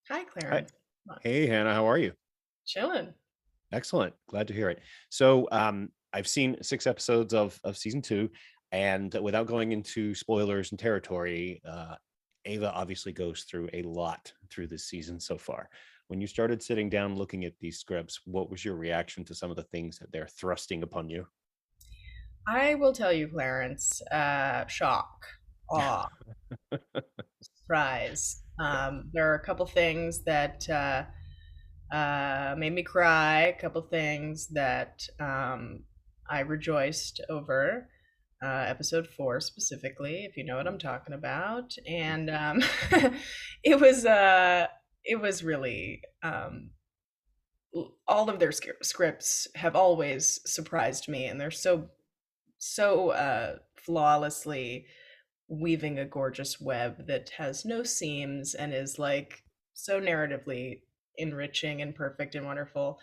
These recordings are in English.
Hi, Hi. Clarence. Come on. Hey, Hannah, how are you? Chilling. Excellent. Glad to hear it. So, I've seen 6 episodes of season two, and without going into spoilers and territory, Ava obviously goes through a lot through this season so far. When you started sitting down looking at these scripts, what was your reaction to some of the things that they're thrusting upon you? I will tell you, Clarence, shock, awe, surprise. Yeah. There are a couple things that made me cry, a couple things that I rejoiced over. Episode 4 specifically, if you know what I'm talking about. And it was uh, it was really all of their scripts have always surprised me, and they're so flawlessly weaving a gorgeous web that has no seams and is like so narratively enriching and perfect and wonderful.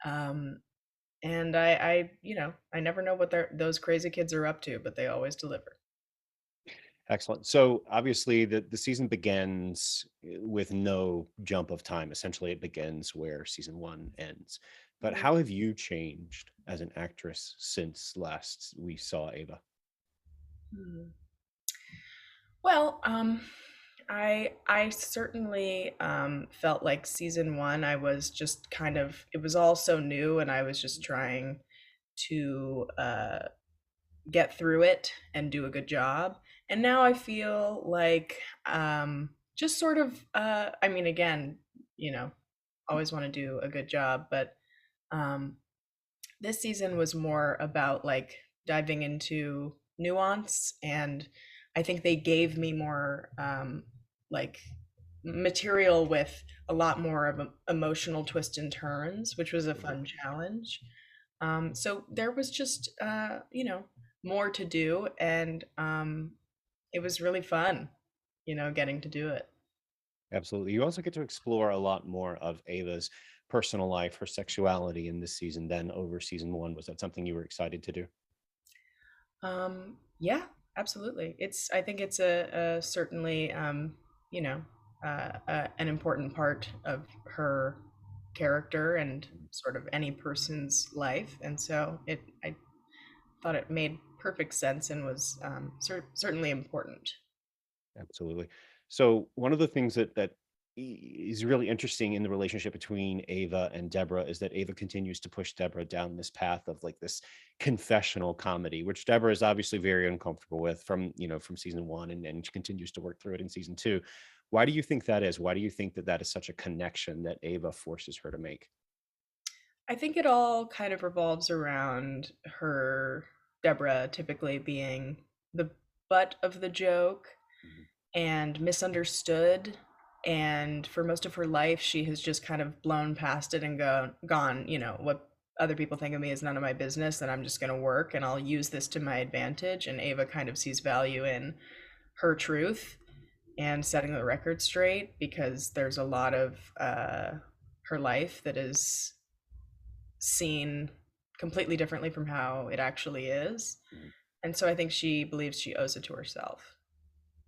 Um, and I never know what those crazy kids are up to, but they always deliver. Excellent. So obviously the season begins with no jump of time. Essentially, it begins where season one ends. But how have you changed as an actress since last we saw Ava? Mhm. Well, I certainly felt like season one. I was just kind of it was all so new, and I was just trying to get through it and do a good job. And now I feel like just sort of I mean, again, you know, always want to do a good job, but um, this season was more about like diving into nuance, and I think they gave me more like material with a lot more of emotional twists and turns, which was a Mhm. fun challenge. So there was just more to do, and it was really fun, getting to do it. Absolutely. You also get to explore a lot more of Ava's personal life, her sexuality in this season than over season one. Was that something you were excited to do? Yeah, absolutely. I think it's a certainly, an important part of her character and sort of any person's life. And so I thought it made perfect sense and was certainly important. Absolutely. So one of the things that is really interesting in the relationship between Ava and Deborah is that Ava continues to push Deborah down this path of like this confessional comedy, which Deborah is obviously very uncomfortable with from season one, and she continues to work through it in season two. Why do you think that is? Why do you think that that is such a connection that Ava forces her to make? I think it all kind of revolves around Deborah, typically being the butt of the joke Mhm. and misunderstood. And for most of her life, she has just kind of blown past it and gone, what other people think of me is none of my business, and I'm just going to work and I'll use this to my advantage. And Ava kind of sees value in her truth and setting the record straight, because there's a lot of her life that is seen completely differently from how it actually is. Mhm. And so I think she believes she owes it to herself.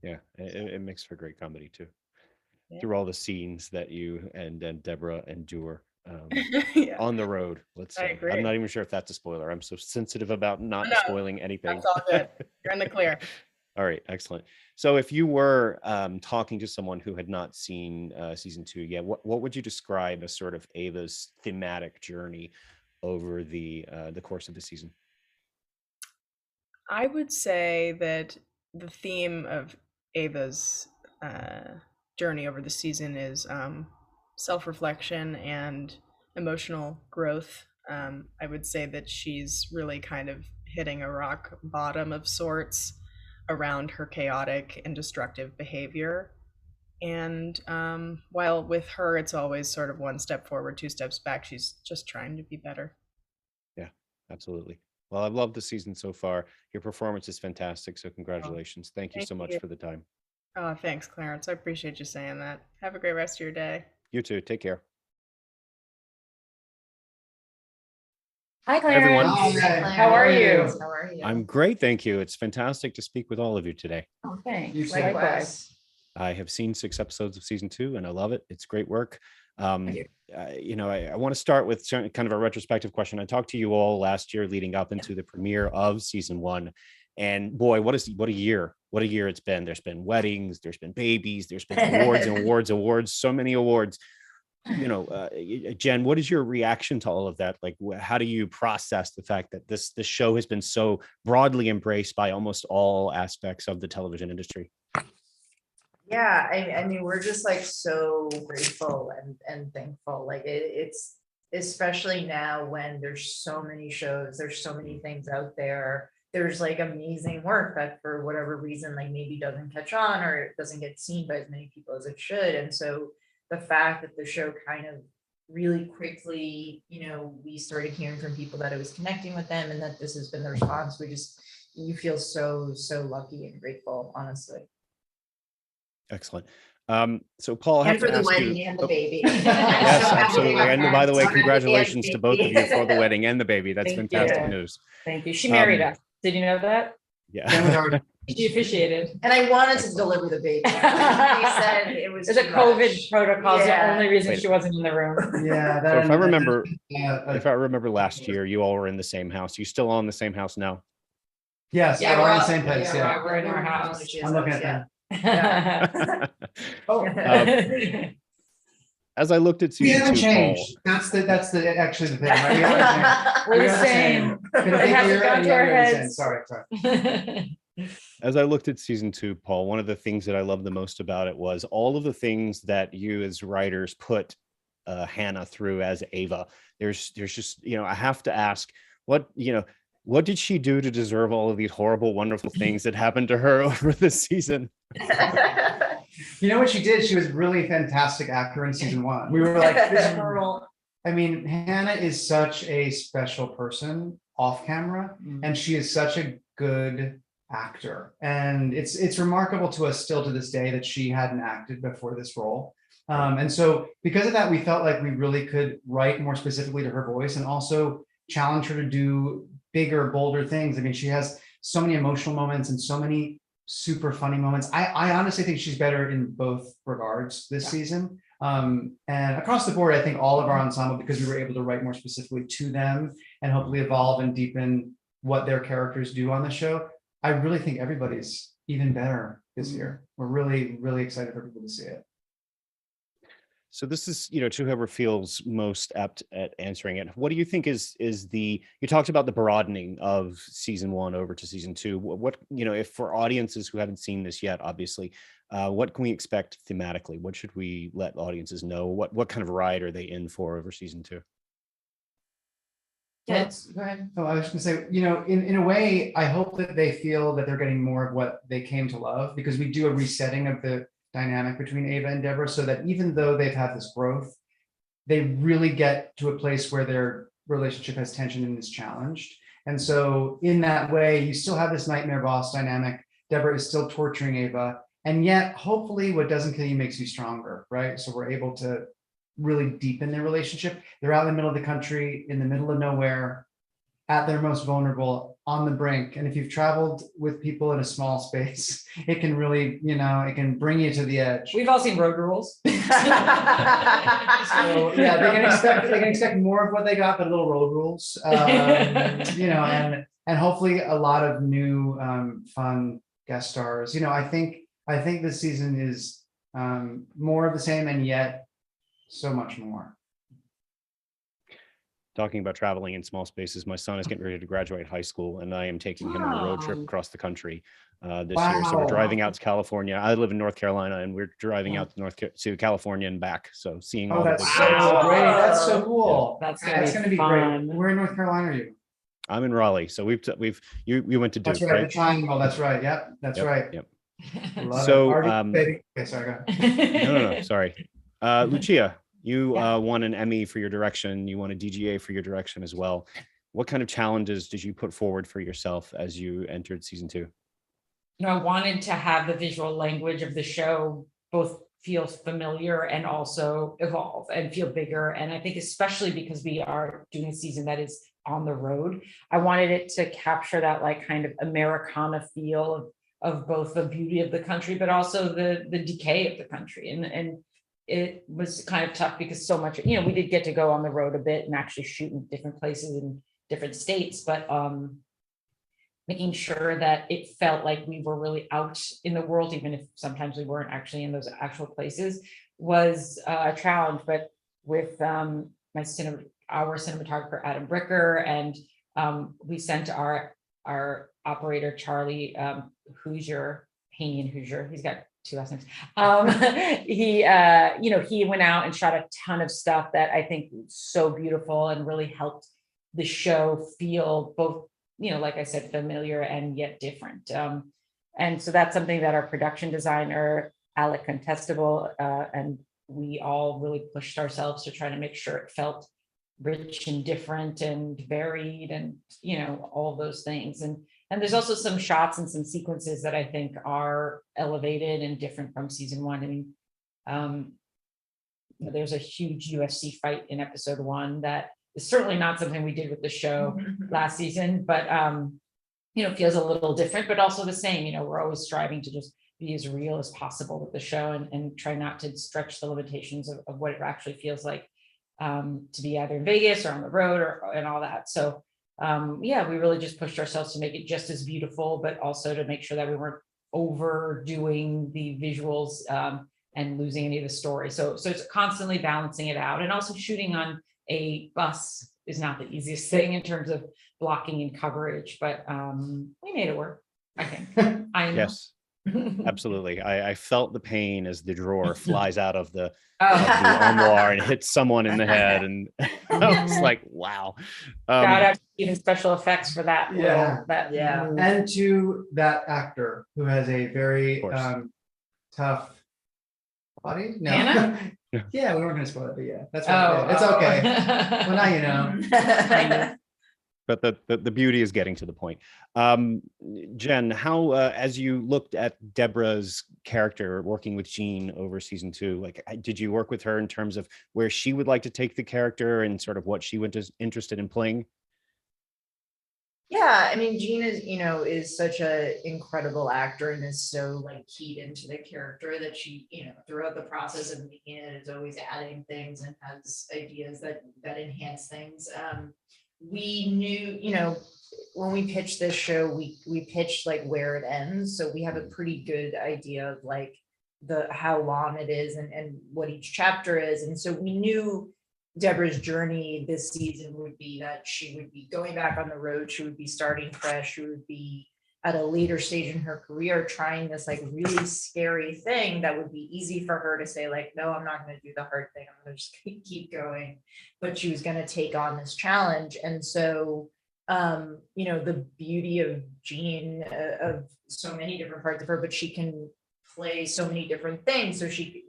Yeah, it makes for great comedy too. Yeah. Through all the scenes that you and Deborah endure Yeah, on the road, let's I say. I'm agree. not even sure if that's a spoiler. I'm so sensitive about not No, spoiling anything. that's all good. You're in the clear. All right, excellent. So if you were talking to someone who had not seen season two yet, what would you describe as sort of Ava's thematic journey over the course of the season? I would say that the theme of Ava's uh, journey over the season is self-reflection and emotional growth. I would say that she's really kind of hitting a rock bottom of sorts around her chaotic and destructive behavior. And while with her, it's always sort of one step forward, two steps back, she's just trying to be better. Yeah, absolutely. Well, I've loved the season so far. Your performance is fantastic, so Oh, congratulations. Thank you thank so much you. for the time. Oh, thanks, Clarence. I appreciate you saying that. Have a great rest of your day. You too. Take care. Hi, Hi, everyone. Clarence. Hi, How how are are you? you? I'm great, thank you. It's fantastic to speak with all of you today. Oh, thanks. You too. Likewise. I have seen 6 episodes of season 2, and I love it. It's great work. Um, I want to start with kind of a retrospective question. I talked to you all last year leading up into the premiere of season 1, and boy, what a year! What a year it's been. There's been weddings, there's been babies, there's been awards and awards, so many awards. Jen, what is your reaction to all of that? Like, how do you process the fact that this show has been so broadly embraced by almost all aspects of the television industry? Yeah, I mean, we're just like so grateful and thankful. Like it's especially now when there's so many shows, there's so many things out there. There's like amazing work that for whatever reason, like maybe doesn't catch on or it doesn't get seen by as many people as it should. And so the fact that the show kind of really quickly, we started hearing from people that it was connecting with them and that this has been the response. You feel so lucky and grateful, honestly. Excellent. So Paul, I have And for to the ask wedding you. and the baby. Yes, absolutely. And by the way, So happy congratulations and to both of you for the baby. wedding and the baby. That's Thank fantastic you. news. Thank you. She married Um, us. Did you know that? Yeah. She officiated. And I wanted to deliver the baby. They said it was There's a too COVID much. protocol. It's the Yeah. only reason Wait. she wasn't in the room. Yeah. So if I remember, Yeah. if I remember last year, you all were in the same house. You still all in the same house now? Yes, Yeah, we're we're in the all- same place. yeah, Yeah. we're in our house. I'm looking at them. Oh. As I looked at We season haven't 2, Paul, changed. That's the actually the thing. Right? We haven't We're the changed. same. But It I think hasn't you're gone right, to our you're the same. heads. Sorry. as I looked at season 2, Paul, one of the things that I loved the most about it was all of the things that you as writers put Hannah through as Ava. There's just, I have to ask, what did she do to deserve all of these horrible, wonderful things that happened to her over this season? You know what she did? She was really fantastic actor in season 1. We were like, this girl. I mean, Hannah is such a special person off camera, and she is such a good actor. And it's remarkable to us still to this day that she hadn't acted before this role. And so because of that, we felt like we really could write more specifically to her voice and also challenge her to do bigger, bolder things. I mean, she has so many emotional moments and so many super funny moments. I honestly think she's better in both regards this season. And across the board, I think all of our ensemble, because we were able to write more specifically to them and hopefully evolve and deepen what their characters do on the show, I really think everybody's even better this year. We're really, really excited for people to see it. So this is, to whoever feels most apt at answering it. What do you think is you talked about the broadening of season 1 over to season 2. What, if for audiences who haven't seen this yet, obviously, what can we expect thematically? What should we let audiences know? What kind of ride are they in for over season 2? Yes, go ahead. Oh, I was just gonna say, in a way, I hope that they feel that they're getting more of what they came to love, because we do a resetting of the dynamic between Ava and Deborah, so that even though they've had this growth, they really get to a place where their relationship has tension and is challenged. And so in that way, you still have this nightmare boss dynamic. Deborah is still torturing Ava, and yet hopefully what doesn't kill you makes you stronger, right? So we're able to really deepen their relationship. They're out in the middle of the country, in the middle of nowhere, at their most vulnerable, on the brink. And if you've traveled with people in a small space, it can really, it can bring you to the edge. We've all seen Road Rules. So yeah, they can expect more of what they got, but little road rules. And hopefully a lot of new fun guest stars. I think this season is more of the same, and yet so much more. Talking about traveling in small spaces, my son is getting ready to graduate high school, and I am taking him on a road trip across the country this year. So we're driving out to California. I live in North Carolina, and we're driving out to California and back. So seeing all that's the so great. That's so cool. That's gonna be fun. great. Where in North Carolina are you? I'm in Raleigh, so you went to Duke, That's right. The Triangle. That's right. Yep. That's right. Yep. Love So, it. Okay, sorry, go ahead. No, sorry. Lucia, you won an Emmy for your direction. You won a DGA for your direction as well. What kind of challenges did you put forward for yourself as you entered season 2? I wanted to have the visual language of the show both feel familiar and also evolve and feel bigger. And I think especially because we are doing a season that is on the road, I wanted it to capture that like kind of Americana feel of both the beauty of the country, but also the decay of the country. And it was kind of tough because so much, we did get to go on the road a bit and actually shoot in different places in different states, but making sure that it felt like we were really out in the world, even if sometimes we weren't actually in those actual places, was a challenge. But with our cinematographer Adam Bricker, and we sent our operator Charlie Hoosier, he's got two last names. He went out and shot a ton of stuff that I think was so beautiful and really helped the show feel both, like I said, familiar and yet different. And so that's something that our production designer, Alec Contestable, and we all really pushed ourselves to try to make sure it felt rich and different and varied and, all those things. And there's also some shots and some sequences that I think are elevated and different from season one. I mean, there's a huge UFC fight in episode 1 that is certainly not something we did with the show last season, but feels a little different, but also the same. We're always striving to just be as real as possible with the show and try not to stretch the limitations of what it actually feels like to be either in Vegas or on the road and all that. So we really just pushed ourselves to make it just as beautiful, but also to make sure that we weren't overdoing the visuals and losing any of the story. So it's constantly balancing it out, and also shooting on a bus is not the easiest thing in terms of blocking and coverage, but we made it work, I think. Yes, absolutely. I felt the pain as the drawer flies out of the armoire and hits someone in the head, and I was like, wow. Shout out to even special effects for that. Move. And to that actor who has a very tough body. No. Hannah? Yeah, we weren't going to spoil it, but yeah, that's right. It's okay. Well, now you know. But the beauty is getting to the point. Jen, how as you looked at Deborah's character working with Jean over season 2, did you work with her in terms of where she would like to take the character and sort of what she was interested in playing? Yeah, I mean, Jean is such an incredible actor and is so keyed into the character that she, throughout the process of making it is always adding things and has ideas that enhance things. We knew, when we pitched this show, we pitched where it ends. So we have a pretty good idea of how long it is and what each chapter is. And so we knew Deborah's journey this season would be that she would be going back on the road. She would be starting fresh. She would be at a later stage in her career trying this really scary thing that would be easy for her to say no, I'm not going to do the hard thing. I'm going to just keep going. But she was going to take on this challenge. And so, the beauty of Jean, of so many different parts of her, but she can play so many different things. So she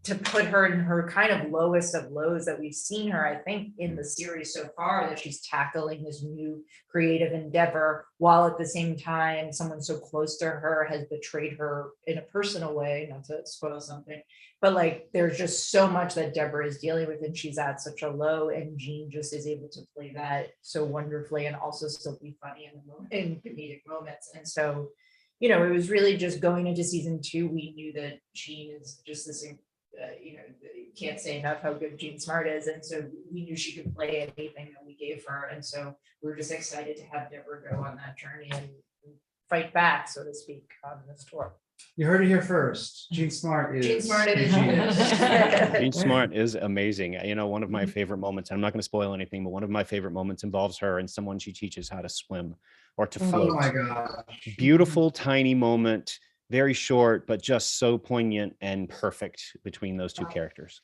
to put her in her kind of lowest of lows that we've seen her, I think, in the series so far, that she's tackling this new creative endeavor while at the same time someone so close to her has betrayed her in a personal way, not to spoil something, but there's just so much that Deborah is dealing with and she's at such a low, and Jean just is able to play that so wonderfully and also still be funny in comedic moments. And so, it was really just going into season 2, we knew that Jean is just this can't say enough how good Jean Smart is, and so we knew she could play anything that we gave her, and so we were just excited to have Deborah go on that journey and fight back, so to speak, on this tour. You heard it here first. Jean Smart is Jean Smart is amazing. One of my favorite moments, I'm not going to spoil anything, but one of my favorite moments involves her and someone she teaches how to swim or to float. Oh my gosh. Beautiful, tiny moment. Very short, but just so poignant and perfect between those two characters.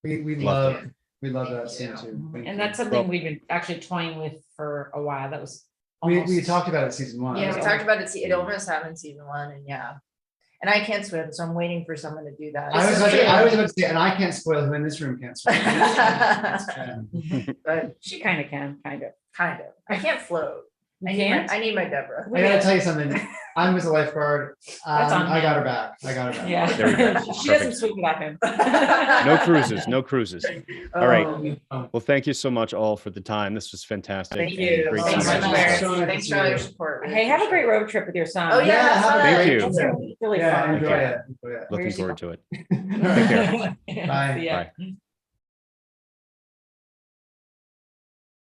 We love that scene too. And that's something we've been actually toying with for a while. That was we talked about it season 1. Yeah, we talked about it. It almost happened season 1, and and I can't swim, so I'm waiting for someone to do that. I was about to say, and I can't spoil who in this room can't swim. But she kind of can, kind of. I can't float. I need my Deborah. I gotta tell you something. I was a lifeguard. That's on I got him. her back. I got her back. Yeah. There we go. She doesn't Perfect. swim without him. No cruises, no cruises. All right. Oh, Well, thank you so much all for the time. This was fantastic. Thank and you. great Thanks to so see you. much. So nice Thanks to for all see your you. support. Hey, have a great road trip with your son. Oh, yeah. Yeah, have a Thank great you. That's gonna be really Yeah, fun. enjoy it. Enjoy it. Looking Where's your- forward to it. All right. care. Bye. See ya. Bye.